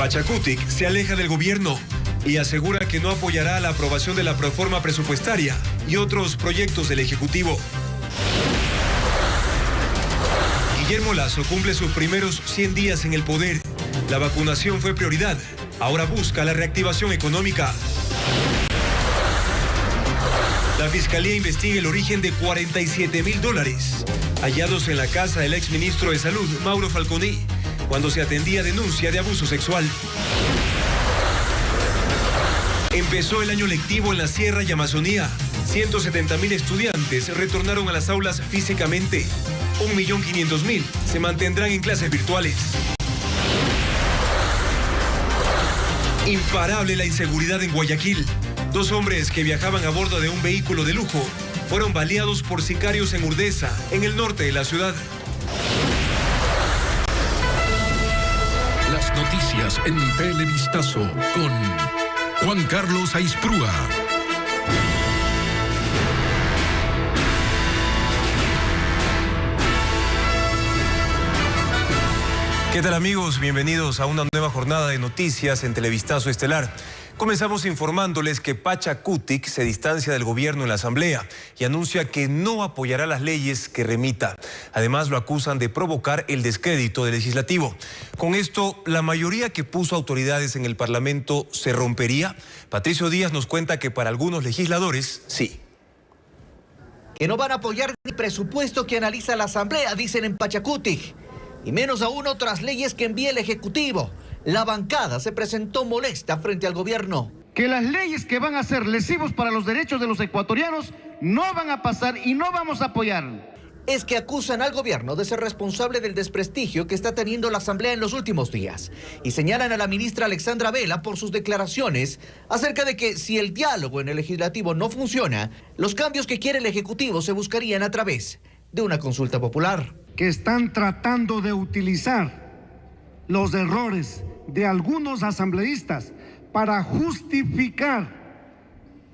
Pachacutic se aleja del gobierno y asegura que no apoyará la aprobación de la proforma presupuestaria y otros proyectos del Ejecutivo. Guillermo Lasso cumple sus primeros 100 días en el poder. La vacunación fue prioridad. Ahora busca la reactivación económica. La Fiscalía investiga el origen de $47,000 hallados en la casa del exministro de Salud, Mauro Falconi, cuando se atendía denuncia de abuso sexual. Empezó el año lectivo en la Sierra y Amazonía. 170,000 estudiantes retornaron a las aulas físicamente. 1.500.000 se mantendrán en clases virtuales. Imparable la inseguridad en Guayaquil. 2 hombres que viajaban a bordo de un vehículo de lujo fueron baleados por sicarios en Urdesa, en el norte de la ciudad. Las noticias en Televistazo con Juan Carlos Aisprúa. ¿Qué tal, amigos? Bienvenidos a una nueva jornada de noticias en Televistazo Estelar. Comenzamos informándoles que Pachacutic se distancia del gobierno en la Asamblea y anuncia que no apoyará las leyes que remita. Además, lo acusan de provocar el descrédito del legislativo. Con esto, la mayoría que puso autoridades en el Parlamento se rompería. Patricio Díaz nos cuenta que para algunos legisladores, sí. Que no van a apoyar ni presupuesto que analiza la Asamblea, dicen en Pachacutic. Y menos aún otras leyes que envía el Ejecutivo. La bancada se presentó molesta frente al gobierno. Que las leyes que van a ser lesivos para los derechos de los ecuatorianos no van a pasar y no vamos a apoyar. Es que acusan al gobierno de ser responsable del desprestigio que está teniendo la Asamblea en los últimos días. Y señalan a la ministra Alexandra Vela por sus declaraciones acerca de que si el diálogo en el legislativo no funciona, los cambios que quiere el Ejecutivo se buscarían a través de una consulta popular. Que están tratando de utilizar los errores de algunos asambleístas para justificar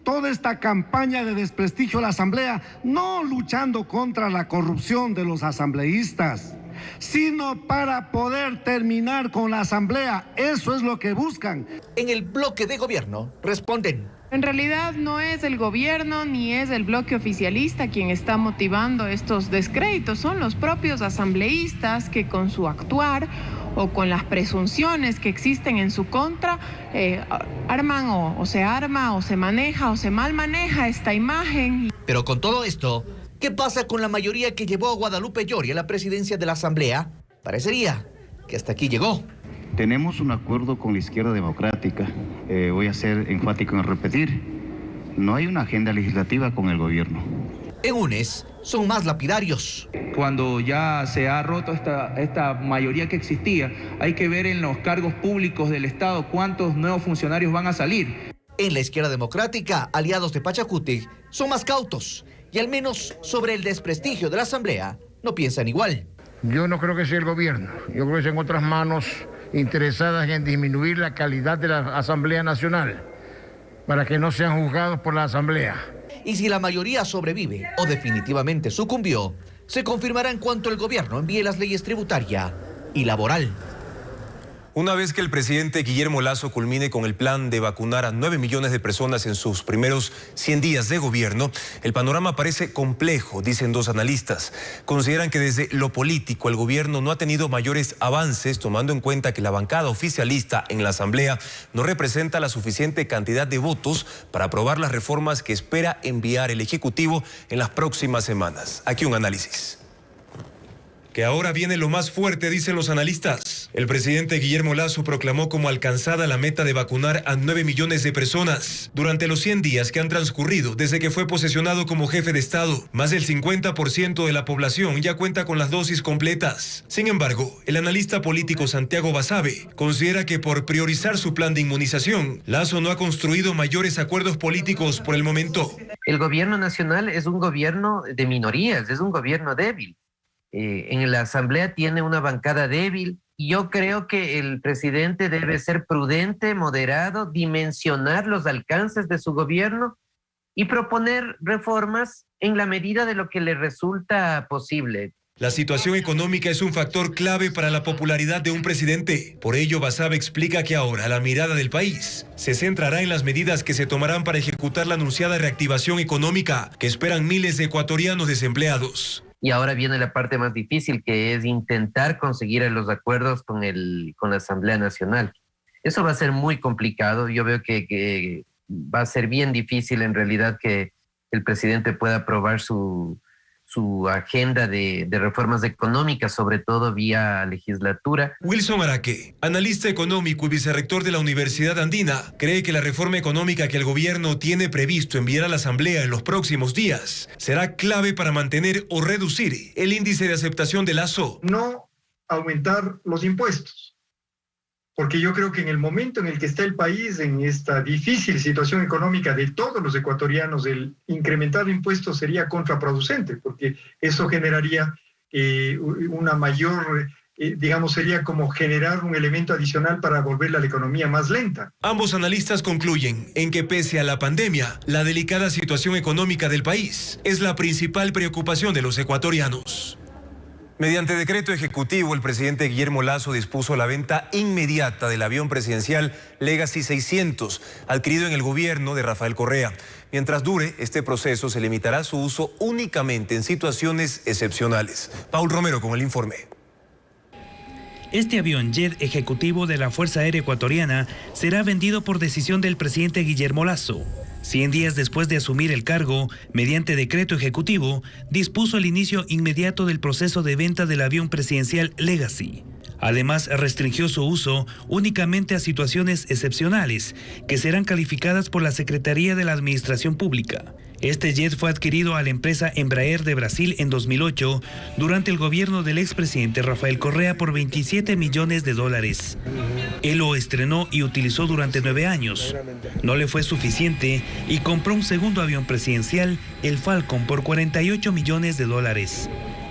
toda esta campaña de desprestigio a la Asamblea, no luchando contra la corrupción de los asambleístas, sino para poder terminar con la Asamblea. Eso es lo que buscan. En el bloque de gobierno responden. En realidad no es el gobierno ni es el bloque oficialista quien está motivando estos descréditos, son los propios asambleístas que con su actuar o con las presunciones que existen en su contra, arman o se arma o se maneja o se mal maneja esta imagen. Pero con todo esto, ¿qué pasa con la mayoría que llevó a Guadalupe Llori a la presidencia de la Asamblea? Parecería que hasta aquí llegó. Tenemos un acuerdo con la izquierda democrática. Voy a ser enfático en repetir. No hay una agenda legislativa con el gobierno. En UNES son más lapidarios. Cuando ya se ha roto esta mayoría que existía, hay que ver en los cargos públicos del Estado cuántos nuevos funcionarios van a salir. En la izquierda democrática, aliados de Pachacutic son más cautos y al menos sobre el desprestigio de la Asamblea no piensan igual. Yo no creo que sea el gobierno, yo creo que es en otras manos interesadas en disminuir la calidad de la Asamblea Nacional para que no sean juzgados por la Asamblea. Y si la mayoría sobrevive o definitivamente sucumbió, se confirmará en cuanto el gobierno envíe las leyes tributaria y laboral. Una vez que el presidente Guillermo Lasso culmine con el plan de vacunar a 9 millones de personas en sus primeros 100 días de gobierno, el panorama parece complejo, dicen 2 analistas. Consideran que desde lo político el gobierno no ha tenido mayores avances, tomando en cuenta que la bancada oficialista en la Asamblea no representa la suficiente cantidad de votos para aprobar las reformas que espera enviar el Ejecutivo en las próximas semanas. Aquí un análisis. Que ahora viene lo más fuerte, dicen los analistas. El presidente Guillermo Lasso proclamó como alcanzada la meta de vacunar a 9 millones de personas. Durante los 100 días que han transcurrido desde que fue posesionado como jefe de Estado, más del 50% de la población ya cuenta con las dosis completas. Sin embargo, el analista político Santiago Basabe considera que por priorizar su plan de inmunización, Lasso no ha construido mayores acuerdos políticos por el momento. El gobierno nacional es un gobierno de minorías, es un gobierno débil. En la Asamblea tiene una bancada débil y yo creo que el presidente debe ser prudente, moderado, dimensionar los alcances de su gobierno y proponer reformas en la medida de lo que le resulta posible. La situación económica es un factor clave para la popularidad de un presidente. Por ello, Basabe explica que ahora la mirada del país se centrará en las medidas que se tomarán para ejecutar la anunciada reactivación económica que esperan miles de ecuatorianos desempleados. Y ahora viene la parte más difícil, que es intentar conseguir los acuerdos con la Asamblea Nacional. Eso va a ser muy complicado. Yo veo que va a ser bien difícil en realidad que el presidente pueda aprobar su agenda de reformas económicas, sobre todo vía legislatura. Wilson Araque, analista económico y vicerrector de la Universidad Andina, cree que la reforma económica que el gobierno tiene previsto enviar a la Asamblea en los próximos días será clave para mantener o reducir el índice de aceptación de Lazo. No aumentar los impuestos, porque yo creo que en el momento en el que está el país, en esta difícil situación económica de todos los ecuatorianos, el incrementar impuestos sería contraproducente, porque eso generaría una mayor, sería como generar un elemento adicional para volver la economía más lenta. Ambos analistas concluyen en que pese a la pandemia, la delicada situación económica del país es la principal preocupación de los ecuatorianos. Mediante decreto ejecutivo, el presidente Guillermo Lasso dispuso la venta inmediata del avión presidencial Legacy 600, adquirido en el gobierno de Rafael Correa. Mientras dure este proceso, se limitará su uso únicamente en situaciones excepcionales. Paul Romero con el informe. Este avión jet ejecutivo de la Fuerza Aérea Ecuatoriana será vendido por decisión del presidente Guillermo Lasso. 100 días después de asumir el cargo, mediante decreto ejecutivo, dispuso el inicio inmediato del proceso de venta del avión presidencial Legacy. Además, restringió su uso únicamente a situaciones excepcionales, que serán calificadas por la Secretaría de la Administración Pública. Este jet fue adquirido a la empresa Embraer de Brasil en 2008, durante el gobierno del expresidente Rafael Correa por $27 millones. Él lo estrenó y utilizó durante 9 años. No le fue suficiente y compró un segundo avión presidencial, el Falcon, por $48 millones.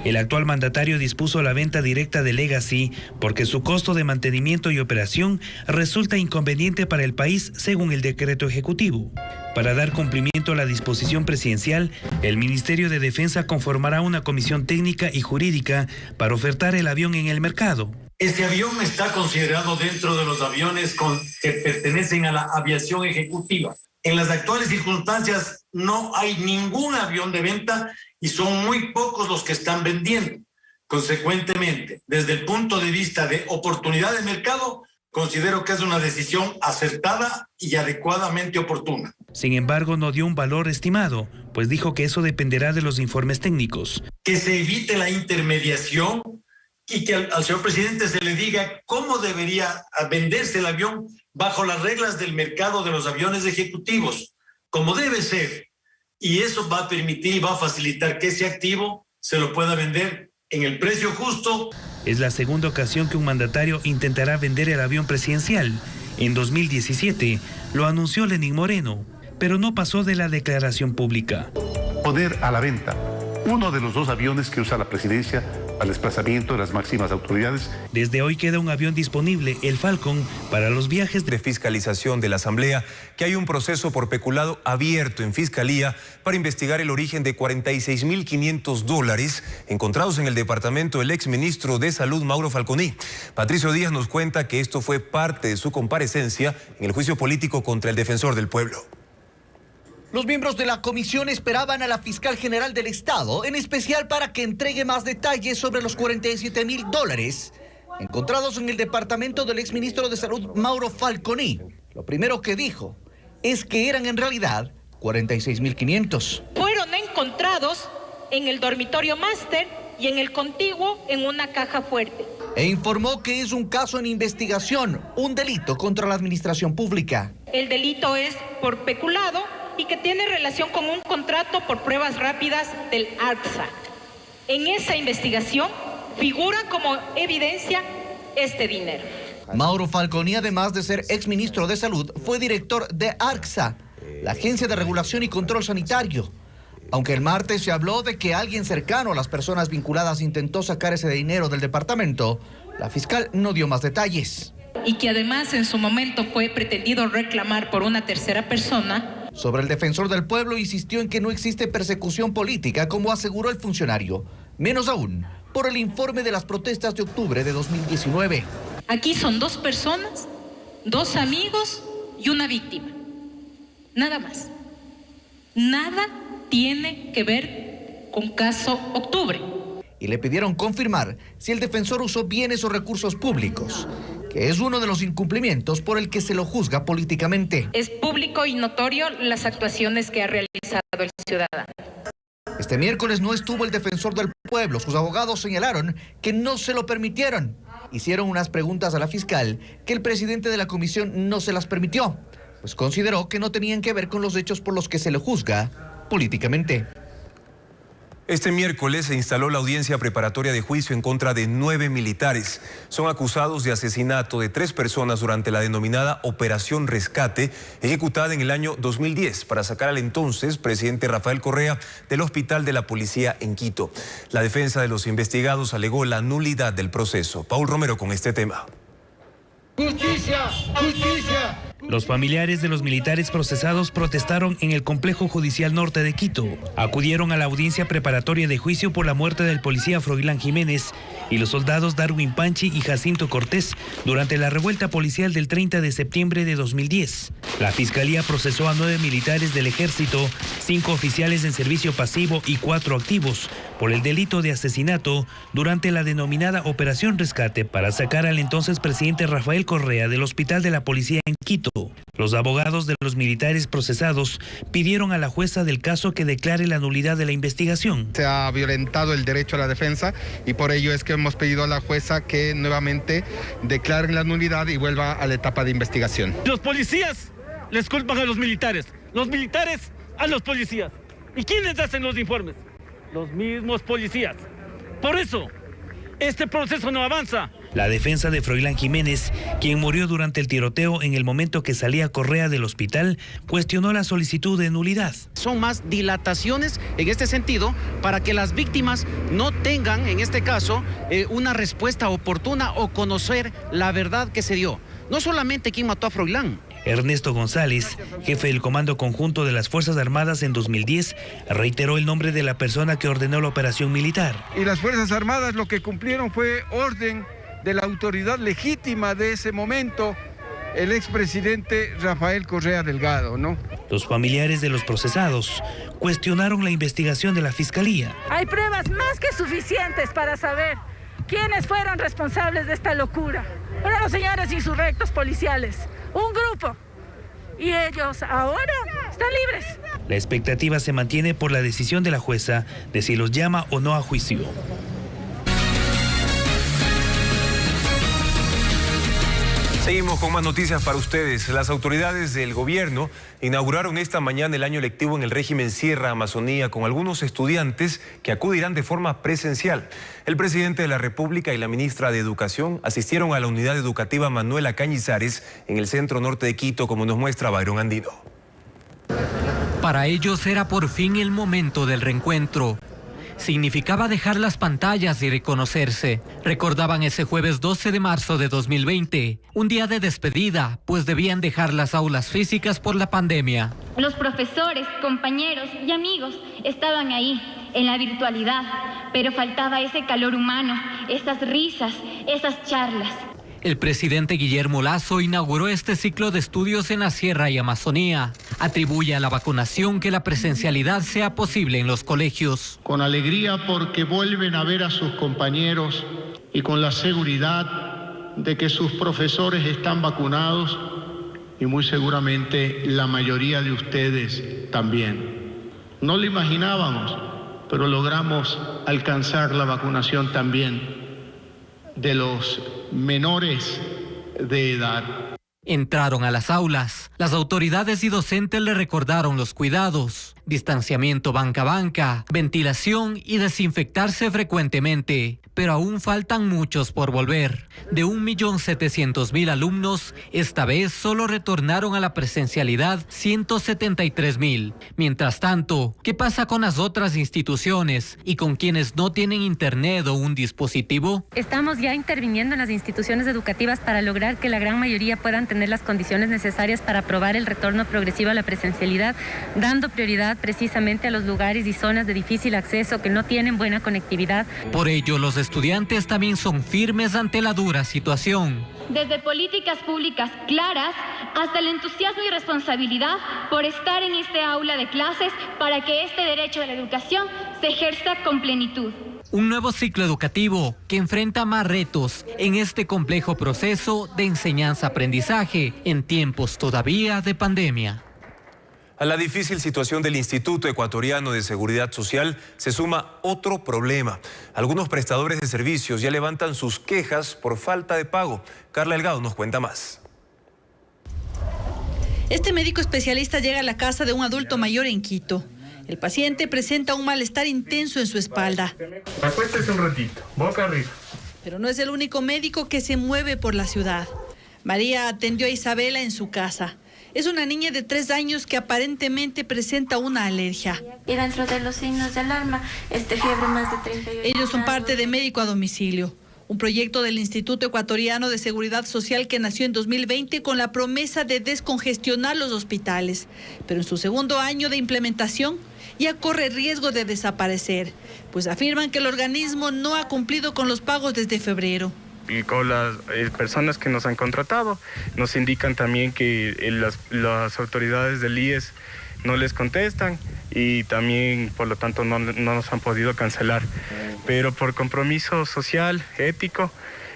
El actual mandatario dispuso la venta directa de Legacy porque su costo de mantenimiento y operación resulta inconveniente para el país, según el decreto ejecutivo. Para dar cumplimiento a la disposición presidencial, el Ministerio de Defensa conformará una comisión técnica y jurídica para ofertar el avión en el mercado. Este avión está considerado dentro de los aviones que pertenecen a la aviación ejecutiva. En las actuales circunstancias no hay ningún avión de venta y son muy pocos los que están vendiendo. Consecuentemente, desde el punto de vista de oportunidad de mercado, considero que es una decisión acertada y adecuadamente oportuna. Sin embargo, no dio un valor estimado, pues dijo que eso dependerá de los informes técnicos. Que se evite la intermediación y que al señor presidente se le diga cómo debería venderse el avión bajo las reglas del mercado de los aviones ejecutivos, como debe ser. Y eso va a permitir y va a facilitar que ese activo se lo pueda vender en el precio justo. Es la segunda ocasión que un mandatario intentará vender el avión presidencial. En 2017 lo anunció Lenín Moreno, pero no pasó de la declaración pública. Poner a la venta uno de los 2 aviones que usa la presidencia para el desplazamiento de las máximas autoridades. Desde hoy queda un avión disponible, el Falcon, para los viajes de fiscalización de la Asamblea, que hay un proceso por peculado abierto en Fiscalía para investigar el origen de $46.500 encontrados en el departamento del exministro de Salud, Mauro Falconi. Patricio Díaz nos cuenta que esto fue parte de su comparecencia en el juicio político contra el defensor del pueblo. Los miembros de la comisión esperaban a la fiscal general del Estado, en especial para que entregue más detalles sobre los $47.000 encontrados en el departamento del exministro de Salud, Mauro Falconi. Lo primero que dijo es que eran en realidad $46.500. Fueron encontrados en el dormitorio máster y en el contiguo en una caja fuerte. E informó que es un caso en investigación, un delito contra la administración pública. El delito es por peculado y que tiene relación con un contrato por pruebas rápidas del ARCSA. En esa investigación figura como evidencia este dinero. Mauro Falconi, además de ser exministro de Salud, fue director de ARCSA, la Agencia de Regulación y Control Sanitario. Aunque el martes se habló de que alguien cercano a las personas vinculadas intentó sacar ese dinero del departamento, la fiscal no dio más detalles. Y que además en su momento fue pretendido reclamar por una tercera persona. Sobre el defensor del pueblo insistió en que no existe persecución política, como aseguró el funcionario. Menos aún, por el informe de las protestas de octubre de 2019. Aquí son 2 personas, 2 amigos y una víctima. Nada más. Nada tiene que ver con caso Octubre. Y le pidieron confirmar si el defensor usó bienes o recursos públicos, que es uno de los incumplimientos por el que se lo juzga políticamente. Es público y notorio las actuaciones que ha realizado el ciudadano. Este miércoles no estuvo el defensor del pueblo. Sus abogados señalaron que no se lo permitieron. Hicieron unas preguntas a la fiscal que el presidente de la comisión no se las permitió, pues consideró que no tenían que ver con los hechos por los que se le juzga políticamente. Este miércoles se instaló la audiencia preparatoria de juicio en contra de 9 militares. Son acusados de asesinato de 3 personas durante la denominada Operación Rescate, ejecutada en el año 2010 para sacar al entonces presidente Rafael Correa del hospital de la policía en Quito. La defensa de los investigados alegó la nulidad del proceso. Paul Romero con este tema. ¡Justicia! ¡Justicia! Los familiares de los militares procesados protestaron en el Complejo Judicial Norte de Quito. Acudieron a la audiencia preparatoria de juicio por la muerte del policía Froilán Jiménez y los soldados Darwin Panchi y Jacinto Cortés durante la revuelta policial del 30 de septiembre de 2010. La Fiscalía procesó a 9 militares del Ejército, 5 oficiales en servicio pasivo y 4 activos por el delito de asesinato durante la denominada Operación Rescate para sacar al entonces presidente Rafael Correa del hospital de la policía en Quito. Los abogados de los militares procesados pidieron a la jueza del caso que declare la nulidad de la investigación. Se ha violentado el derecho a la defensa y por ello es que hemos pedido a la jueza que nuevamente declare la nulidad y vuelva a la etapa de investigación. Los policías les culpan a los militares a los policías. ¿Y quiénes hacen los informes? Los mismos policías. Por eso, este proceso no avanza. La defensa de Froilán Jiménez, quien murió durante el tiroteo en el momento que salía Correa del hospital, cuestionó la solicitud de nulidad. Son más dilataciones en este sentido para que las víctimas no tengan, en este caso, una respuesta oportuna o conocer la verdad que se dio. No solamente quién mató a Froilán. Ernesto González, jefe del Comando Conjunto de las Fuerzas Armadas en 2010, reiteró el nombre de la persona que ordenó la operación militar. Y las Fuerzas Armadas lo que cumplieron fue orden de la autoridad legítima de ese momento, el expresidente Rafael Correa Delgado, ¿no? Los familiares de los procesados cuestionaron la investigación de la Fiscalía. Hay pruebas más que suficientes para saber quiénes fueron responsables de esta locura. Fueron los señores insurrectos policiales, un grupo, y ellos ahora están libres. La expectativa se mantiene por la decisión de la jueza de si los llama o no a juicio. Seguimos con más noticias para ustedes. Las autoridades del gobierno inauguraron esta mañana el año lectivo en el régimen Sierra Amazonía con algunos estudiantes que acudirán de forma presencial. El presidente de la República y la ministra de Educación asistieron a la unidad educativa Manuela Cañizares en el centro norte de Quito, como nos muestra Byron Andino. Para ellos era por fin el momento del reencuentro. Significaba dejar las pantallas y reconocerse. Recordaban ese jueves 12 de marzo de 2020, un día de despedida, pues debían dejar las aulas físicas por la pandemia. Los profesores, compañeros y amigos estaban ahí, en la virtualidad, pero faltaba ese calor humano, esas risas, esas charlas. El presidente Guillermo Lasso inauguró este ciclo de estudios en la Sierra y Amazonía. Atribuye a la vacunación que la presencialidad sea posible en los colegios. Con alegría porque vuelven a ver a sus compañeros y con la seguridad de que sus profesores están vacunados y muy seguramente la mayoría de ustedes también. No lo imaginábamos, pero logramos alcanzar la vacunación también de los menores de edad. Entraron a las aulas. Las autoridades y docentes le recordaron los cuidados: distanciamiento banca a banca, ventilación y desinfectarse frecuentemente. Pero aún faltan muchos por volver. De 1.700.000 alumnos, esta vez solo retornaron a la presencialidad 173.000. Mientras tanto, ¿qué pasa con las otras instituciones y con quienes no tienen internet o un dispositivo? Estamos ya interviniendo en las instituciones educativas para lograr que la gran mayoría puedan tener tener las condiciones necesarias para aprobar el retorno progresivo a la presencialidad, dando prioridad precisamente a los lugares y zonas de difícil acceso que no tienen buena conectividad. Por ello, los estudiantes también son firmes ante la dura situación. Desde políticas públicas claras hasta el entusiasmo y responsabilidad por estar en este aula de clases para que este derecho a la educación se ejerza con plenitud. Un nuevo ciclo educativo que enfrenta más retos en este complejo proceso de enseñanza-aprendizaje en tiempos todavía de pandemia. A la difícil situación del Instituto Ecuatoriano de Seguridad Social se suma otro problema. Algunos prestadores de servicios ya levantan sus quejas por falta de pago. Carla Delgado nos cuenta más. Este médico especialista llega a la casa de un adulto mayor en Quito. El paciente presenta un malestar intenso en su espalda. Acuéstese un ratito, boca arriba. Pero no es el único médico que se mueve por la ciudad. María atendió a Isabela en su casa. Es una niña de 3 años que aparentemente presenta una alergia. Y dentro de los signos de alarma, fiebre más de 38 Ellos son parte de Médico a Domicilio, un proyecto del Instituto Ecuatoriano de Seguridad Social que nació en 2020 con la promesa de descongestionar los hospitales. Pero en su segundo año de implementación ya corre riesgo de desaparecer, pues afirman que el organismo no ha cumplido con los pagos desde febrero. Y con las personas que nos han contratado, nos indican también que las autoridades del IES no les contestan y también, por lo tanto, no nos han podido cancelar. Pero por compromiso social, ético,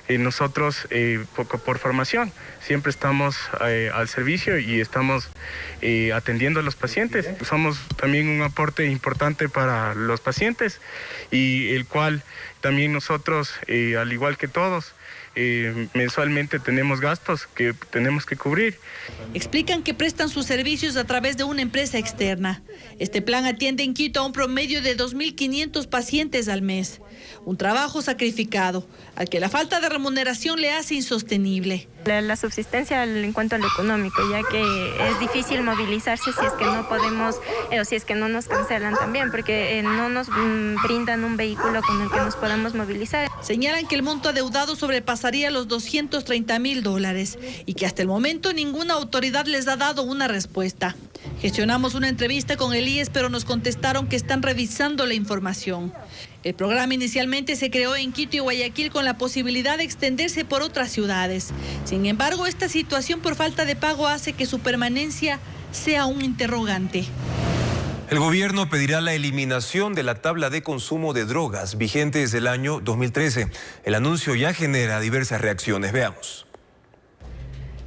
nosotros, por formación, siempre estamos al servicio y estamos atendiendo a los pacientes. Somos también un aporte importante para los pacientes y el cual también nosotros, al igual que todos, mensualmente tenemos gastos que tenemos que cubrir. Explican que prestan sus servicios a través de una empresa externa. Este plan atiende en Quito a un promedio de 2.500 pacientes al mes. Un trabajo sacrificado, al que la falta de remuneración le hace insostenible. La subsistencia en cuanto a lo económico, ya que es difícil movilizarse si es que no podemos, o si es que no nos cancelan también, porque no nos brindan un vehículo con el que nos podamos movilizar. Señalan que el monto adeudado sobrepasaría los $230.000 y que hasta el momento ninguna autoridad les ha dado una respuesta. Gestionamos una entrevista con el IES, pero nos contestaron que están revisando la información. El programa inicialmente se creó en Quito y Guayaquil con la posibilidad de extenderse por otras ciudades. Sin embargo, esta situación por falta de pago hace que su permanencia sea un interrogante. El gobierno pedirá la eliminación de la tabla de consumo de drogas vigente desde el año 2013. El anuncio ya genera diversas reacciones. Veamos.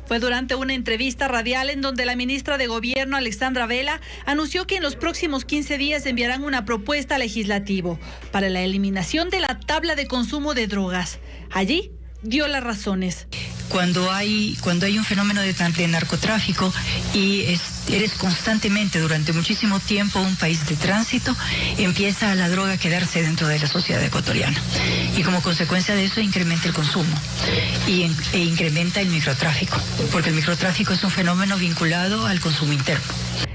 Fue durante una entrevista radial en donde la ministra de Gobierno, Alexandra Vela, anunció que en los próximos 15 días enviarán una propuesta al legislativo para la eliminación de la tabla de consumo de drogas. Allí dio las razones. Cuando hay un fenómeno de narcotráfico y eres constantemente durante muchísimo tiempo un país de tránsito, empieza la droga a quedarse dentro de la sociedad ecuatoriana. Y como consecuencia de eso incrementa el consumo e incrementa el microtráfico, porque el microtráfico es un fenómeno vinculado al consumo interno.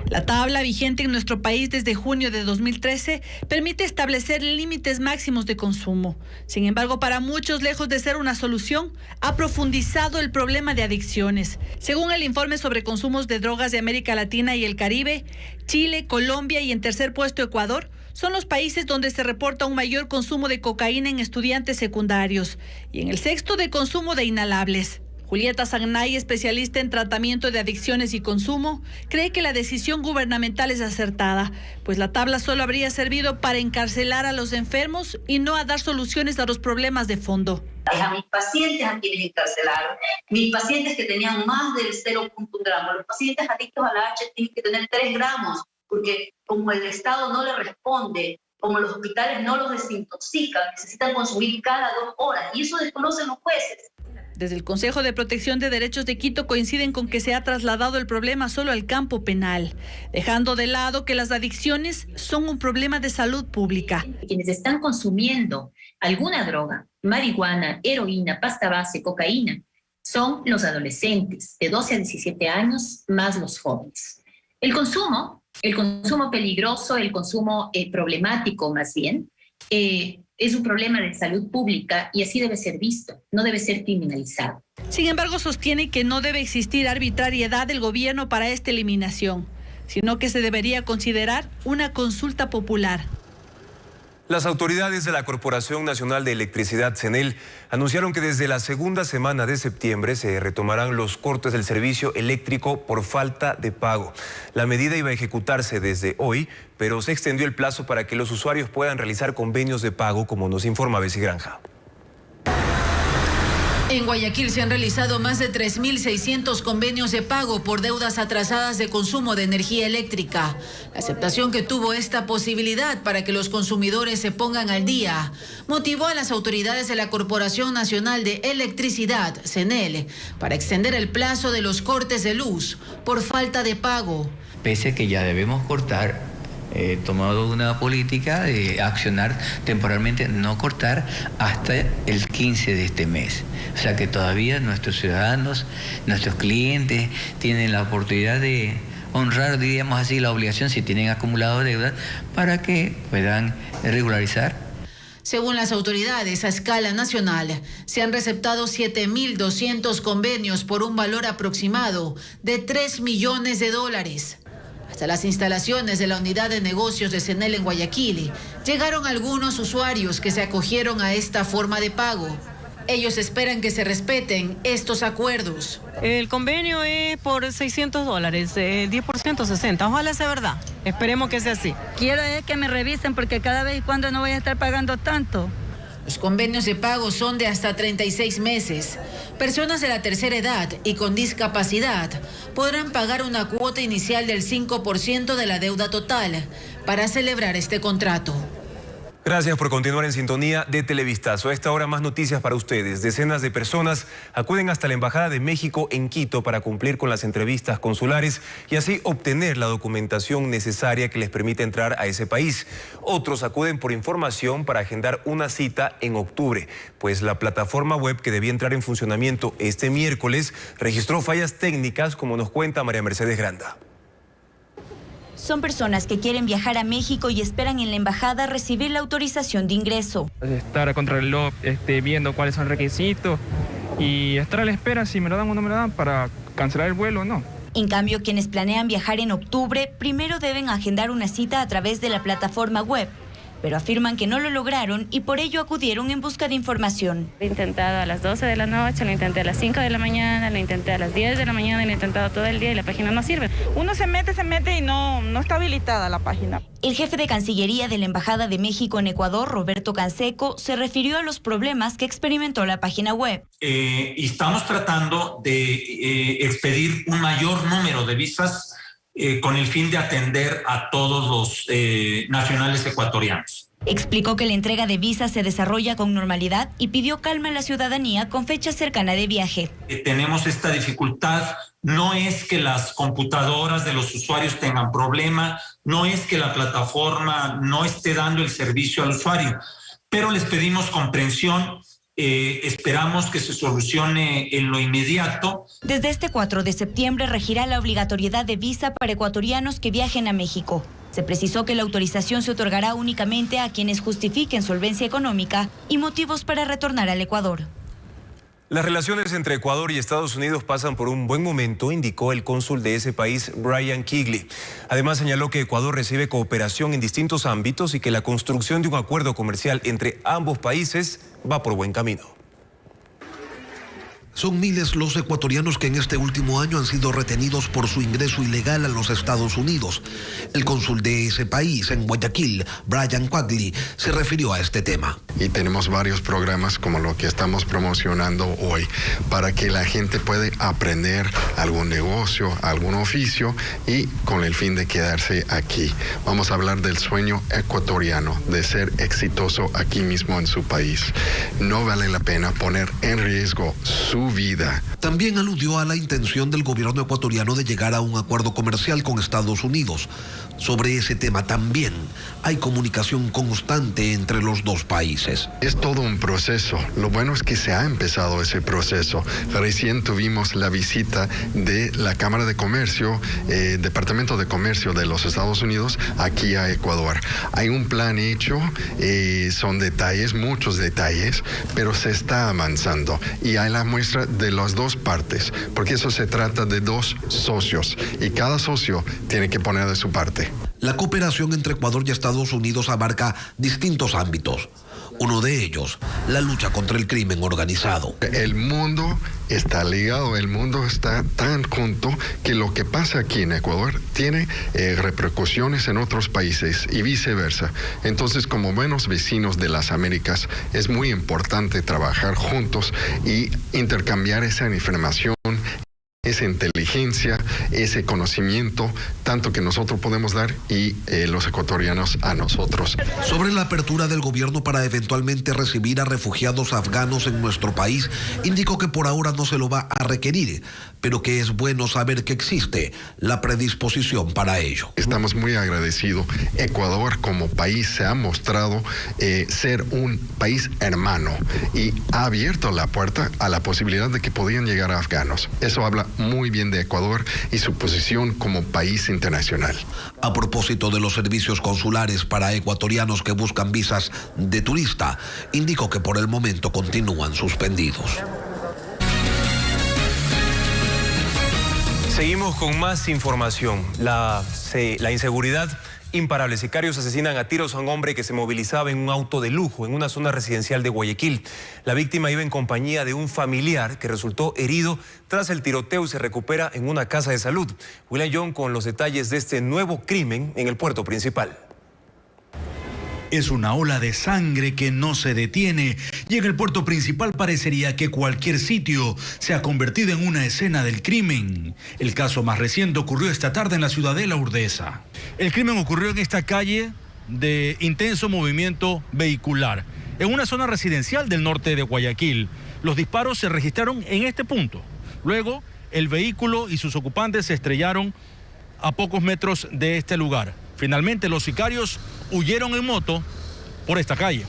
La tabla vigente en nuestro país desde junio de 2013 permite establecer límites máximos de consumo. Sin embargo, para muchos, lejos de ser una solución, ha profundizado el problema de adicciones. Según el informe sobre consumos de drogas de América Latina y el Caribe, Chile, Colombia y en tercer puesto Ecuador son los países donde se reporta un mayor consumo de cocaína en estudiantes secundarios y en el sexto de consumo de inhalables. Julieta Sagnay, especialista en tratamiento de adicciones y consumo, cree que la decisión gubernamental es acertada, pues la tabla solo habría servido para encarcelar a los enfermos y no a dar soluciones a los problemas de fondo. A mis pacientes a quienes encarcelaron, mis pacientes que tenían más del 0.1 gramo, los pacientes adictos a la H tienen que tener 3 gramos, porque como el Estado no le responde, como los hospitales no los desintoxican, necesitan consumir cada 2 horas, y eso desconocen los jueces. Desde el Consejo de Protección de Derechos de Quito coinciden con que se ha trasladado el problema solo al campo penal, dejando de lado que las adicciones son un problema de salud pública. Quienes están consumiendo alguna droga, marihuana, heroína, pasta base, cocaína, son los adolescentes de 12 a 17 años más los jóvenes. El consumo peligroso, el consumo problemático más bien, es un problema de salud pública y así debe ser visto, no debe ser criminalizado. Sin embargo, sostiene que no debe existir arbitrariedad del gobierno para esta eliminación, sino que se debería considerar una consulta popular. Las autoridades de la Corporación Nacional de Electricidad, CNEL, anunciaron que desde la segunda semana de septiembre se retomarán los cortes del servicio eléctrico por falta de pago. La medida iba a ejecutarse desde hoy, pero se extendió el plazo para que los usuarios puedan realizar convenios de pago, como nos informa Bessie Granja. En Guayaquil se han realizado más de 3.600 convenios de pago por deudas atrasadas de consumo de energía eléctrica. La aceptación que tuvo esta posibilidad para que los consumidores se pongan al día motivó a las autoridades de la Corporación Nacional de Electricidad, CNEL, para extender el plazo de los cortes de luz por falta de pago. Pese a que ya debemos cortar, he tomado una política de accionar temporalmente, no cortar hasta el 15 de este mes. O sea que todavía nuestros ciudadanos, nuestros clientes tienen la oportunidad de honrar, diríamos así, la obligación si tienen acumulado deudas para que puedan regularizar. Según las autoridades a escala nacional, se han receptado 7.200 convenios por un valor aproximado de $3 millones. Hasta las instalaciones de la unidad de negocios de CNEL en Guayaquil llegaron algunos usuarios que se acogieron a esta forma de pago. Ellos esperan que se respeten estos acuerdos. El convenio es por $600, 10% 60. Ojalá sea verdad. Esperemos que sea así. Quiero que me revisen porque cada vez y cuando no voy a estar pagando tanto. Los convenios de pago son de hasta 36 meses. Personas de la tercera edad y con discapacidad podrán pagar una cuota inicial del 5% de la deuda total para celebrar este contrato. Gracias por continuar en sintonía de Televistazo. A esta hora más noticias para ustedes. Decenas de personas acuden hasta la Embajada de México en Quito para cumplir con las entrevistas consulares y así obtener la documentación necesaria que les permite entrar a ese país. Otros acuden por información para agendar una cita en octubre, pues la plataforma web que debía entrar en funcionamiento este miércoles registró fallas técnicas, como nos cuenta María Mercedes Granda. Son personas que quieren viajar a México y esperan en la embajada recibir la autorización de ingreso. Estar a contrarreloj viendo cuáles son los requisitos y estar a la espera si me lo dan o no me lo dan para cancelar el vuelo o no. En cambio, quienes planean viajar en octubre primero deben agendar una cita a través de la plataforma web, pero afirman que no lo lograron y por ello acudieron en busca de información. Lo he intentado a las 12 de la noche, lo intenté a las 5 de la mañana, lo intenté a las 10 de la mañana, lo he intentado todo el día y la página no sirve. Uno se mete y no está habilitada la página. El jefe de Cancillería de la Embajada de México en Ecuador, Roberto Canseco, se refirió a los problemas que experimentó la página web. Y estamos tratando de expedir un mayor número de visas con el fin de atender a todos los nacionales ecuatorianos. Explicó que la entrega de visas se desarrolla con normalidad y pidió calma a la ciudadanía con fecha cercana de viaje. Tenemos esta dificultad, no es que las computadoras de los usuarios tengan problema, no es que la plataforma no esté dando el servicio al usuario, pero les pedimos comprensión. Esperamos que se solucione en lo inmediato. Desde este 4 de septiembre regirá la obligatoriedad de visa para ecuatorianos que viajen a México. Se precisó que la autorización se otorgará únicamente a quienes justifiquen solvencia económica y motivos para retornar al Ecuador. Las relaciones entre Ecuador y Estados Unidos pasan por un buen momento, indicó el cónsul de ese país, Brian Kigley. Además, señaló que Ecuador recibe cooperación en distintos ámbitos y que la construcción de un acuerdo comercial entre ambos países va por buen camino. Son miles los ecuatorianos que en este último año han sido retenidos por su ingreso ilegal a los Estados Unidos. El cónsul de ese país en Guayaquil, Brian Quigley, se refirió a este tema. Y tenemos varios programas como lo que estamos promocionando hoy para que la gente pueda aprender algún negocio, algún oficio y con el fin de quedarse aquí. Vamos a hablar del sueño ecuatoriano de ser exitoso aquí mismo en su país. No vale la pena poner en riesgo su vida. También aludió a la intención del gobierno ecuatoriano de llegar a un acuerdo comercial con Estados Unidos. Sobre ese tema también hay comunicación constante entre los dos países. Es todo un proceso. Lo bueno es que se ha empezado ese proceso. Recién tuvimos la visita de la Cámara de Comercio, Departamento de Comercio de los Estados Unidos aquí a Ecuador. Hay un plan hecho, son detalles, muchos detalles, pero se está avanzando. Y hay la muestra muestra de las dos partes, porque eso se trata de dos socios y cada socio tiene que poner de su parte. La cooperación entre Ecuador y Estados Unidos abarca distintos ámbitos. Uno de ellos, la lucha contra el crimen organizado. El mundo está ligado, el mundo está tan junto que lo que pasa aquí en Ecuador tiene repercusiones en otros países y viceversa. Entonces, como buenos vecinos de las Américas, es muy importante trabajar juntos y intercambiar esa información, esa inteligencia, ese conocimiento, tanto que nosotros podemos dar y los ecuatorianos a nosotros. Sobre la apertura del gobierno para eventualmente recibir a refugiados afganos en nuestro país, indicó que por ahora no se lo va a requerir, pero que es bueno saber que existe la predisposición para ello. Estamos muy agradecidos. Ecuador como país se ha mostrado ser un país hermano y ha abierto la puerta a la posibilidad de que podían llegar a afganos. Eso habla muy bien de Ecuador y su posición como país internacional. A propósito de los servicios consulares para ecuatorianos que buscan visas de turista, indicó que por el momento continúan suspendidos. Seguimos con más información. La inseguridad imparable. Sicarios asesinan a tiros a un hombre que se movilizaba en un auto de lujo en una zona residencial de Guayaquil. La víctima iba en compañía de un familiar que resultó herido tras el tiroteo y se recupera en una casa de salud. William John con los detalles de este nuevo crimen en el puerto principal. Es una ola de sangre que no se detiene y en el puerto principal parecería que cualquier sitio se ha convertido en una escena del crimen. El caso más reciente ocurrió esta tarde en la ciudadela Urdesa. El crimen ocurrió en esta calle de intenso movimiento vehicular, en una zona residencial del norte de Guayaquil. Los disparos se registraron en este punto. Luego, el vehículo y sus ocupantes se estrellaron a pocos metros de este lugar. Finalmente, los sicarios huyeron en moto por esta calle.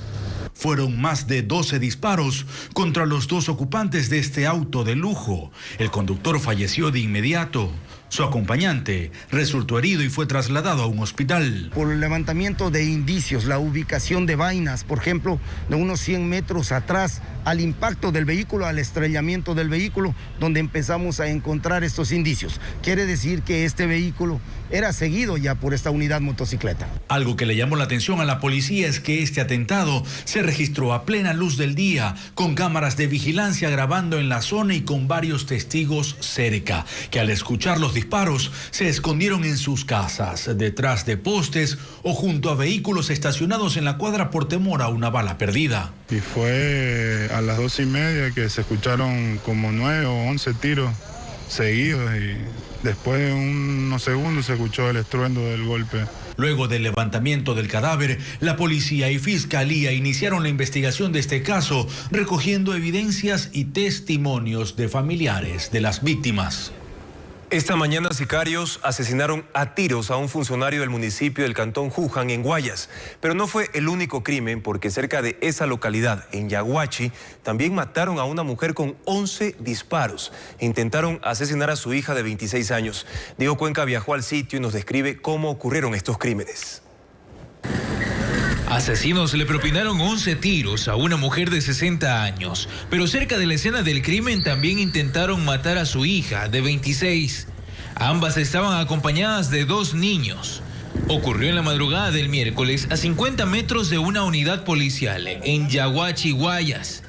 Fueron más de 12 disparos contra los dos ocupantes de este auto de lujo. El conductor falleció de inmediato. Su acompañante resultó herido y fue trasladado a un hospital. Por el levantamiento de indicios, la ubicación de vainas, por ejemplo, de unos 100 metros atrás, al impacto del vehículo, al estrellamiento del vehículo, donde empezamos a encontrar estos indicios. Quiere decir que este vehículo era seguido ya por esta unidad motocicleta. Algo que le llamó la atención a la policía es que este atentado se registró a plena luz del día, con cámaras de vigilancia grabando en la zona y con varios testigos cerca, que al escuchar los disparos se escondieron en sus casas, detrás de postes o junto a vehículos estacionados en la cuadra por temor a una bala perdida. Y fue a las 2:30 que se escucharon como 9 o 11 tiros seguidos y después de unos segundos se escuchó el estruendo del golpe. Luego del levantamiento del cadáver, la policía y fiscalía iniciaron la investigación de este caso, recogiendo evidencias y testimonios de familiares de las víctimas. Esta mañana sicarios asesinaron a tiros a un funcionario del municipio del cantón Juján en Guayas. Pero no fue el único crimen, porque cerca de esa localidad, en Yaguachi, también mataron a una mujer con 11 disparos. Intentaron asesinar a su hija de 26 años. Diego Cuenca viajó al sitio y nos describe cómo ocurrieron estos crímenes. Asesinos le propinaron 11 tiros a una mujer de 60 años, pero cerca de la escena del crimen también intentaron matar a su hija de 26. Ambas estaban acompañadas de 2 niños. Ocurrió en la madrugada del miércoles a 50 metros de una unidad policial en Yaguachi, Guayas.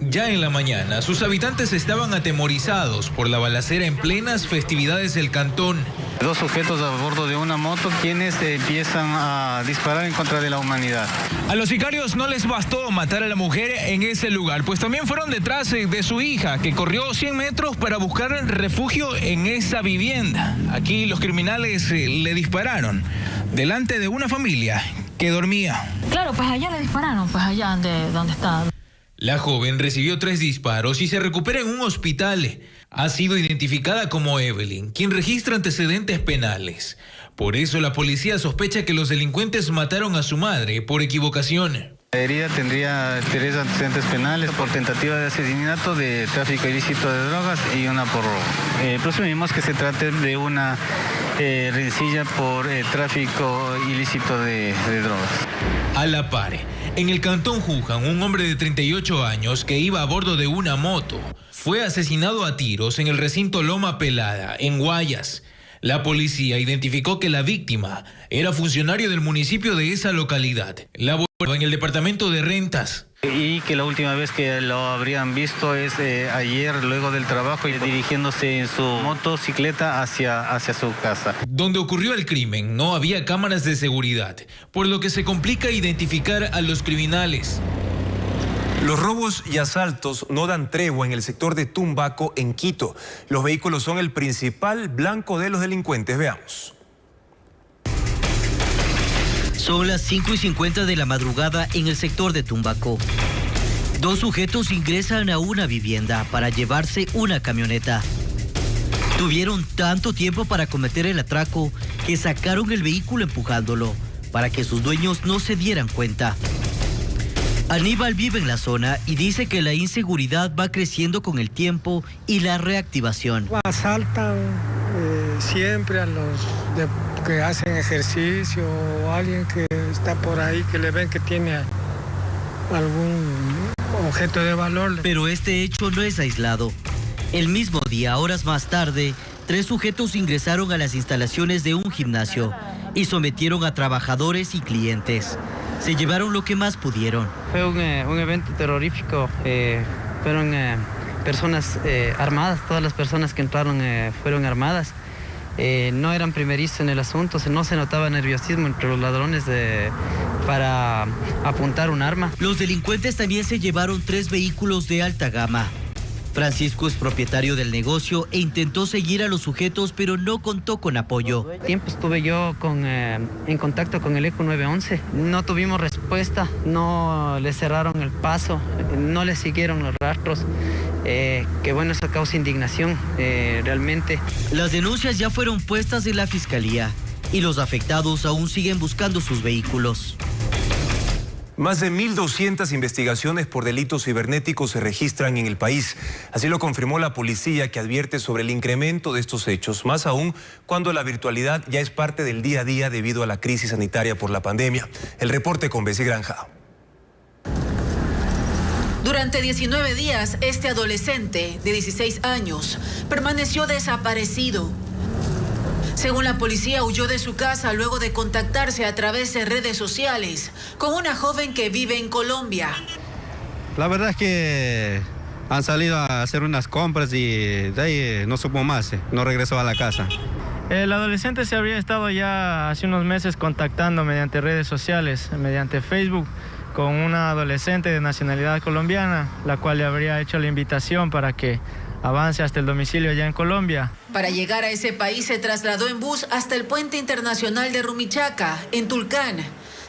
Ya en la mañana, sus habitantes estaban atemorizados por la balacera en plenas festividades del cantón. 2 sujetos a bordo de una moto quienes empiezan a disparar en contra de la humanidad. A los sicarios no les bastó matar a la mujer en ese lugar, pues también fueron detrás de su hija, que corrió 100 metros para buscar refugio en esa vivienda. Aquí los criminales le dispararon delante de una familia que dormía. Claro, pues allá le dispararon, pues allá donde está. La joven recibió 3 disparos y se recupera en un hospital. Ha sido identificada como Evelyn, quien registra antecedentes penales. Por eso la policía sospecha que los delincuentes mataron a su madre por equivocación. La herida tendría 3 antecedentes penales por tentativa de asesinato, de tráfico ilícito de drogas y una por robo. Presumimos que se trate de una rencilla por tráfico ilícito de drogas. A la par, En el cantón Juján, un hombre de 38 años que iba a bordo de una moto fue asesinado a tiros en el recinto Loma Pelada, en Guayas. La policía identificó que la víctima era funcionario del municipio de esa localidad. Laboraba en el departamento de rentas. Y que la última vez que lo habrían visto es ayer, luego del trabajo, y dirigiéndose en su motocicleta hacia su casa. Donde ocurrió el crimen no había cámaras de seguridad, por lo que se complica identificar a los criminales. Los robos y asaltos no dan tregua en el sector de Tumbaco, en Quito. Los vehículos son el principal blanco de los delincuentes. Veamos. Son las 5:50 de la madrugada en el sector de Tumbaco. Dos sujetos ingresan a una vivienda para llevarse una camioneta. Tuvieron tanto tiempo para cometer el atraco que sacaron el vehículo empujándolo para que sus dueños no se dieran cuenta. Aníbal vive en la zona y dice que la inseguridad va creciendo con el tiempo y la reactivación. Asaltan siempre a los que hacen ejercicio o alguien que está por ahí que le ven que tiene algún objeto de valor. Pero este hecho no es aislado. El mismo día, horas más tarde, 3 sujetos ingresaron a las instalaciones de un gimnasio y sometieron a trabajadores y clientes. Se llevaron lo que más pudieron. Fue un evento terrorífico. Fueron personas armadas. Todas las personas que entraron fueron armadas. No eran primerizos en el asunto. No se notaba nerviosismo entre los ladrones para apuntar un arma. Los delincuentes también se llevaron 3 vehículos de alta gama. Francisco es propietario del negocio e intentó seguir a los sujetos, pero no contó con apoyo. Tiempo estuve yo en contacto con el ECO 911. No tuvimos respuesta, no le cerraron el paso, no le siguieron los rastros. Que bueno, eso causa indignación, realmente. Las denuncias ya fueron puestas en la fiscalía y los afectados aún siguen buscando sus vehículos. Más de 1.200 investigaciones por delitos cibernéticos se registran en el país. Así lo confirmó la policía, que advierte sobre el incremento de estos hechos, más aún cuando la virtualidad ya es parte del día a día debido a la crisis sanitaria por la pandemia. El reporte con Bessie Granja. Durante 19 días, este adolescente de 16 años permaneció desaparecido. Según la policía, huyó de su casa luego de contactarse a través de redes sociales con una joven que vive en Colombia. La verdad es que han salido a hacer unas compras y de ahí no supo más, no regresó a la casa. El adolescente se habría estado ya hace unos meses contactando mediante redes sociales, mediante Facebook, con una adolescente de nacionalidad colombiana, la cual le habría hecho la invitación para que avance hasta el domicilio allá en Colombia. Para llegar a ese país se trasladó en bus hasta el puente internacional de Rumichaca, en Tulcán.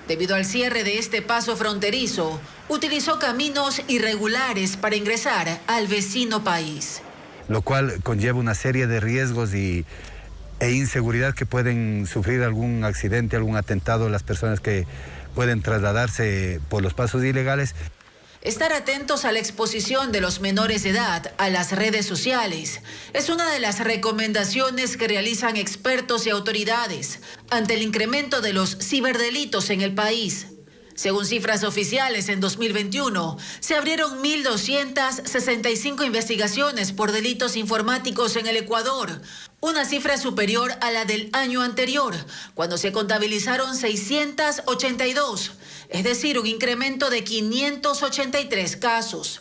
Debido al cierre de este paso fronterizo, utilizó caminos irregulares para ingresar al vecino país. Lo cual conlleva una serie de riesgos e inseguridad que pueden sufrir algún accidente, algún atentado las personas que pueden trasladarse por los pasos ilegales. Estar atentos a la exposición de los menores de edad a las redes sociales es una de las recomendaciones que realizan expertos y autoridades ante el incremento de los ciberdelitos en el país. Según cifras oficiales, en 2021 se abrieron 1.265 investigaciones por delitos informáticos en el Ecuador, una cifra superior a la del año anterior, cuando se contabilizaron 682, es decir, un incremento de 583 casos.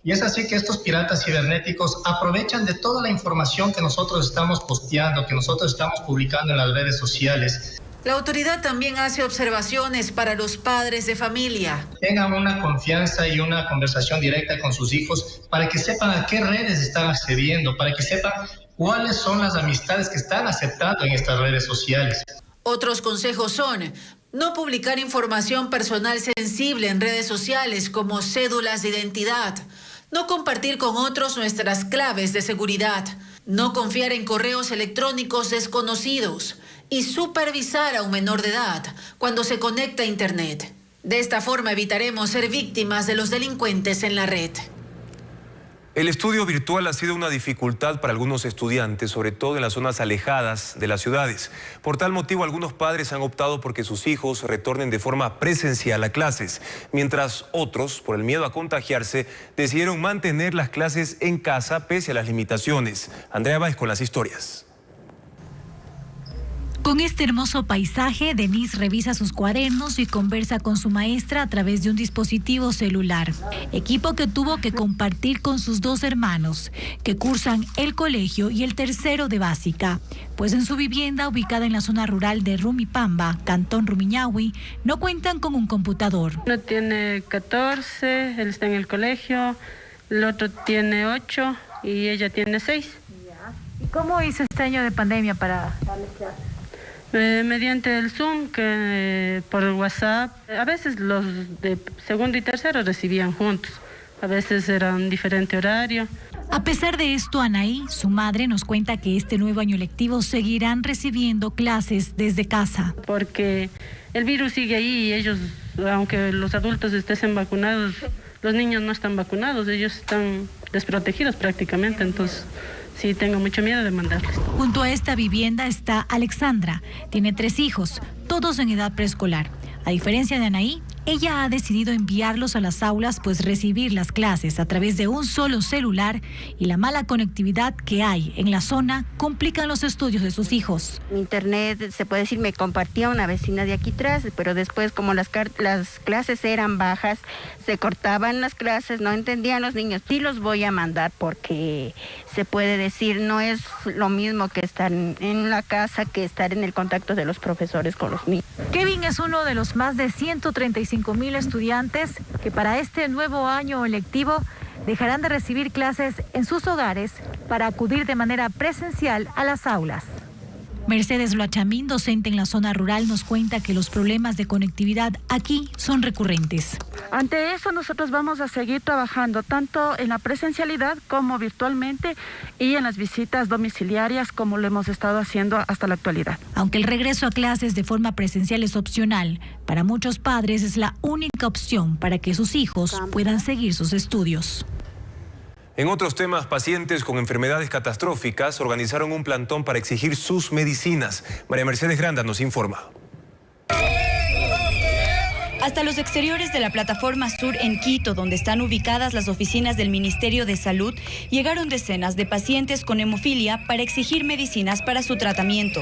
Y es así que estos piratas cibernéticos aprovechan de toda la información que nosotros estamos posteando, que nosotros estamos publicando en las redes sociales. La autoridad también hace observaciones para los padres de familia. Tengan una confianza y una conversación directa con sus hijos para que sepan a qué redes están accediendo, para que sepan cuáles son las amistades que están aceptando en estas redes sociales. Otros consejos son: no publicar información personal sensible en redes sociales como cédulas de identidad, no compartir con otros nuestras claves de seguridad, no confiar en correos electrónicos desconocidos y supervisar a un menor de edad cuando se conecta a Internet. De esta forma evitaremos ser víctimas de los delincuentes en la red. El estudio virtual ha sido una dificultad para algunos estudiantes, sobre todo en las zonas alejadas de las ciudades. Por tal motivo, algunos padres han optado por que sus hijos retornen de forma presencial a clases, mientras otros, por el miedo a contagiarse, decidieron mantener las clases en casa pese a las limitaciones. Andrea Báez con las historias. Con este hermoso paisaje, Denise revisa sus cuadernos y conversa con su maestra a través de un dispositivo celular. Equipo que tuvo que compartir con sus dos hermanos, que cursan el colegio y el tercero de básica. Pues en su vivienda, ubicada en la zona rural de Rumipamba, Cantón Rumiñahui, no cuentan con un computador. Uno tiene 14, él está en el colegio, el otro tiene 8 y ella tiene 6. ¿Y cómo hizo este año de pandemia para darles clases? Mediante el Zoom, que por WhatsApp. A veces los de segundo y tercero recibían juntos, a veces era un diferente horario. A pesar de esto, Anaí, su madre, nos cuenta que este nuevo año lectivo seguirán recibiendo clases desde casa. Porque el virus sigue ahí y ellos, aunque los adultos estén vacunados, los niños no están vacunados, ellos están desprotegidos prácticamente, entonces sí tengo mucho miedo de mandarles. Junto a esta vivienda está Alexandra. Tiene 3 hijos, todos en edad preescolar. A diferencia de Anaí, ella ha decidido enviarlos a las aulas, pues recibir las clases a través de un solo celular y la mala conectividad que hay en la zona complican los estudios de sus hijos. Internet, se puede decir, me compartía una vecina de aquí atrás, pero después como las clases eran bajas, se cortaban las clases, no entendían los niños. Sí los voy a mandar porque se puede decir, no es lo mismo que estar en la casa que estar en el contacto de los profesores con los niños. Kevin es uno de los más de 135,000 estudiantes que para este nuevo año lectivo dejarán de recibir clases en sus hogares para acudir de manera presencial a las aulas. Mercedes Loachamín, docente en la zona rural, nos cuenta que los problemas de conectividad aquí son recurrentes. Ante eso, nosotros vamos a seguir trabajando tanto en la presencialidad como virtualmente y en las visitas domiciliarias como lo hemos estado haciendo hasta la actualidad. Aunque el regreso a clases de forma presencial es opcional, para muchos padres es la única opción para que sus hijos puedan seguir sus estudios. En otros temas, pacientes con enfermedades catastróficas organizaron un plantón para exigir sus medicinas. María Mercedes Granda nos informa. Hasta los exteriores de la plataforma sur en Quito, donde están ubicadas las oficinas del Ministerio de Salud, llegaron decenas de pacientes con hemofilia para exigir medicinas para su tratamiento.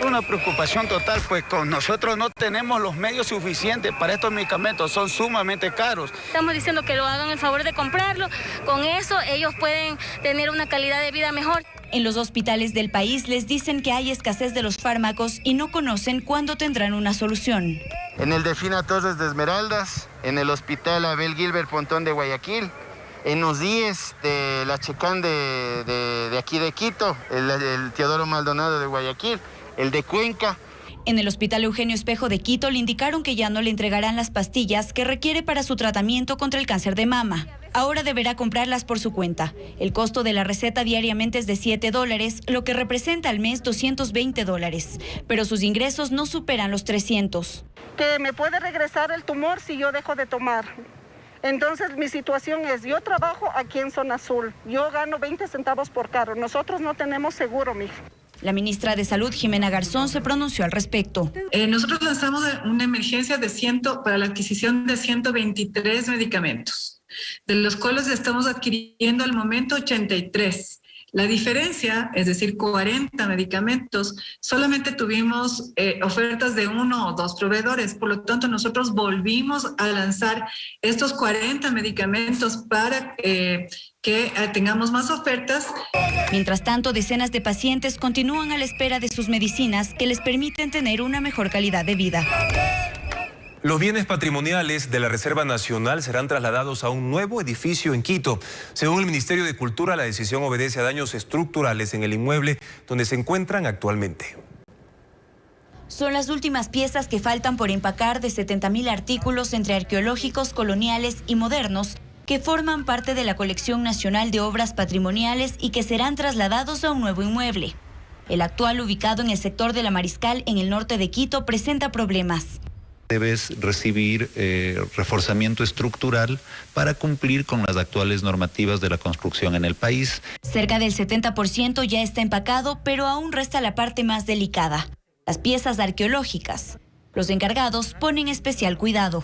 Una preocupación total, pues con nosotros no tenemos los medios suficientes para estos medicamentos, son sumamente caros. Estamos diciendo que lo hagan el favor de comprarlo, con eso ellos pueden tener una calidad de vida mejor. En los hospitales del país les dicen que hay escasez de los fármacos y no conocen cuándo tendrán una solución. En el Delfina Torres de Esmeraldas, en el Hospital Abel Gilbert Pontón de Guayaquil, en los IES de la Checán de aquí de Quito, el Teodoro Maldonado de Guayaquil, el de Cuenca. En el Hospital Eugenio Espejo de Quito le indicaron que ya no le entregarán las pastillas que requiere para su tratamiento contra el cáncer de mama. Ahora deberá comprarlas por su cuenta. El costo de la receta diariamente es de $7, lo que representa al mes $220. Pero sus ingresos no superan los 300. Que me puede regresar el tumor si yo dejo de tomar. Entonces mi situación es, yo trabajo aquí en Zona Azul, yo gano 20 centavos por carro, nosotros no tenemos seguro, mija. La ministra de Salud, Jimena Garzón, se pronunció al respecto. Nosotros lanzamos una emergencia para la adquisición de 123 medicamentos, de los cuales estamos adquiriendo al momento 83. La diferencia, es decir, 40 medicamentos, solamente tuvimos ofertas de 1 o 2 proveedores. Por lo tanto, nosotros volvimos a lanzar estos 40 medicamentos para que tengamos más ofertas. Mientras tanto, decenas de pacientes continúan a la espera de sus medicinas que les permiten tener una mejor calidad de vida. Los bienes patrimoniales de la Reserva Nacional serán trasladados a un nuevo edificio en Quito. Según el Ministerio de Cultura, la decisión obedece a daños estructurales en el inmueble donde se encuentran actualmente. Son las últimas piezas que faltan por empacar de 70,000 artículos entre arqueológicos, coloniales y modernos que forman parte de la Colección Nacional de Obras Patrimoniales y que serán trasladados a un nuevo inmueble. El actual, ubicado en el sector de La Mariscal, en el norte de Quito, presenta problemas. Debes recibir reforzamiento estructural para cumplir con las actuales normativas de la construcción en el país. Cerca del 70% ya está empacado, pero aún resta la parte más delicada, las piezas arqueológicas. Los encargados ponen especial cuidado.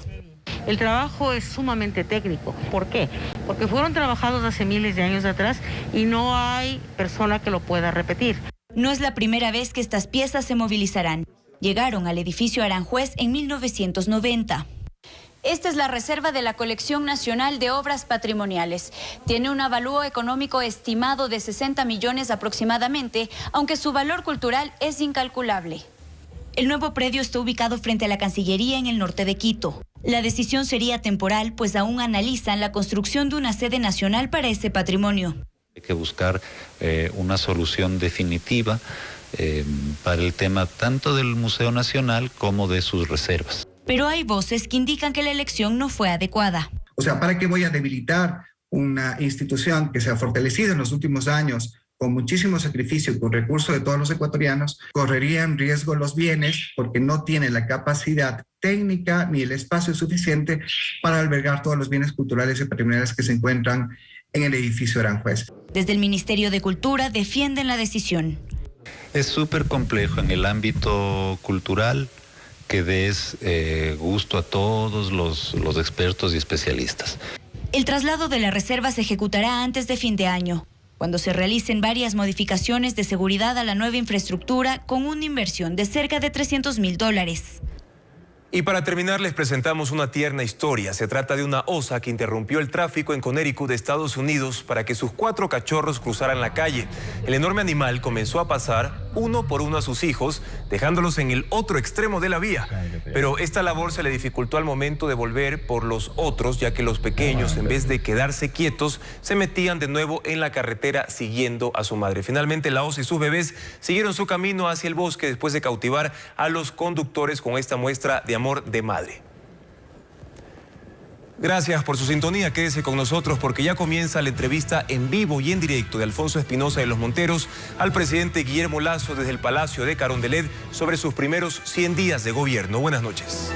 El trabajo es sumamente técnico. ¿Por qué? Porque fueron trabajados hace miles de años atrás y no hay persona que lo pueda repetir. No es la primera vez que estas piezas se movilizarán. Llegaron al edificio Aranjuez en 1990. Esta es la reserva de la Colección Nacional de Obras Patrimoniales. Tiene un avalúo económico estimado de 60 millones aproximadamente, aunque su valor cultural es incalculable. El nuevo predio está ubicado frente a la Cancillería en el norte de Quito. La decisión sería temporal, pues aún analizan la construcción de una sede nacional para ese patrimonio. Hay que buscar una solución definitiva para el tema tanto del Museo Nacional como de sus reservas. Pero hay voces que indican que la elección no fue adecuada. O sea, ¿para qué voy a debilitar una institución que se ha fortalecido en los últimos años con muchísimo sacrificio y con recursos de todos los ecuatorianos? Correría en riesgo los bienes porque no tiene la capacidad técnica ni el espacio suficiente para albergar todos los bienes culturales y patrimoniales que se encuentran en el edificio Aranjuez. Desde el Ministerio de Cultura defienden la decisión. Es súper complejo en el ámbito cultural que des gusto a todos los expertos y especialistas. El traslado de la reserva se ejecutará antes de fin de año, cuando se realicen varias modificaciones de seguridad a la nueva infraestructura con una inversión de cerca de $300.000. Y para terminar les presentamos una tierna historia. Se trata de una osa que interrumpió el tráfico en Connecticut, Estados Unidos, para que sus 4 cachorros cruzaran la calle. El enorme animal comenzó a pasar uno por uno a sus hijos, dejándolos en el otro extremo de la vía. Pero esta labor se le dificultó al momento de volver por los otros, ya que los pequeños, en vez de quedarse quietos, se metían de nuevo en la carretera siguiendo a su madre. Finalmente la osa y sus bebés siguieron su camino hacia el bosque después de cautivar a los conductores con esta muestra de amor de madre. Gracias por su sintonía, quédese con nosotros porque ya comienza la entrevista en vivo y en directo de Alfonso Espinosa de los Monteros al presidente Guillermo Lasso desde el Palacio de Carondelet sobre sus primeros 100 días de gobierno. Buenas noches.